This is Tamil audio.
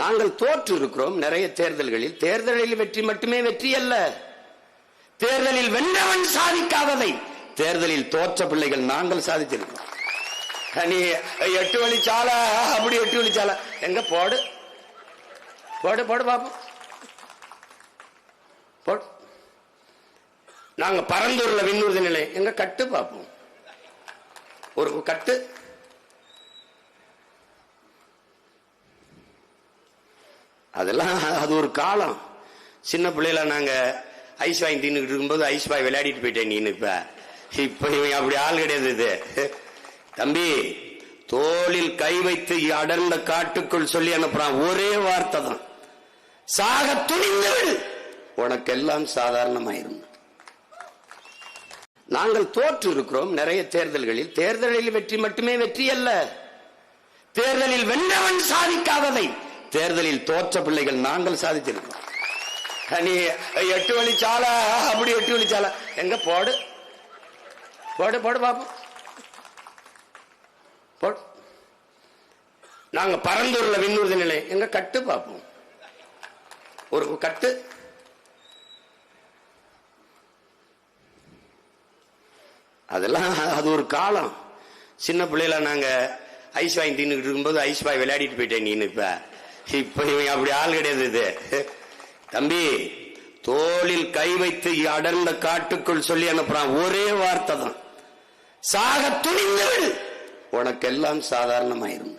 நாங்கள் தோற்று இருக்கிறோம் நிறைய தேர்தல்களில். தேர்தலில் வெற்றி மட்டுமே வெற்றி அல்ல, தேர்தலில் வென்றவன் சாதிக்காததை தேர்தலில் தோற்ற பிள்ளைகள் நாங்கள் சாதித்திருக்கிறோம். நீ 8 வழிச்சாலை அப்படி 8 வழிச்சாலை எங்க போடு போடு போடு பாப்போம் போடு. நாங்க பரந்தூர்ல விண்ணூர்தி நிலையம் எங்க கட்டு பார்ப்போம், ஒரு கட்டு. அதெல்லாம் அது ஒரு காலம். சின்ன பிள்ளைல நாங்க ஐஸ் வாங்கி தின்னுக்கிட்டு இருக்கும்போது ஐஸ் பாய் விளையாடிட்டு போயிட்டேன். நீ இப்ப இவங்க அப்படி ஆள் கிடையாது. இது தம்பி தோளில் கை வைத்து அடர்ந்த காட்டுக்குள் சொல்லி அனுப்புறான். ஒரே வார்த்தை தான், சாக துணிந்தவள் உனக்கெல்லாம் சாதாரணமாயிரும். நாங்கள் தோற்று இருக்கிறோம் நிறைய தேர்தல்களில். தேர்தலில் வெற்றி மட்டுமே வெற்றி அல்ல, தேர்தலில் வென்றவன் சாதிக்காததை தேர்தலில் தோற்ற பிள்ளைகள் நாங்கள் சாதித்திருக்கிறோம். நீ 8 வழிச்சாலை அப்படி 8 வழிச்சாலை எங்க போடு போடு போடு பாப்போம் போடு. நாங்க பரந்தூர்ல விண்ணூர்தி நிலையம் எங்க கட்டு பார்ப்போம், ஒரு கட்டு. அதெல்லாம் அது ஒரு காலம். சின்ன பிள்ளைல நாங்க ஐஸ் வாங்கி தின்னுக்கிட்டு இருக்கும்போது ஐஸ் பாய் விளையாடிட்டு போயிட்டேன். நீ இப்ப இவங்க அப்படி ஆள் கிடையாது. இது தம்பி தோளில் கை வைத்து அடர்ந்த காட்டுக்குள் சொல்லி அனுப்புறான். ஒரே வார்த்தை தான், சாக துணிந்தவள் உனக்கெல்லாம் சாதாரணமாயிரும்.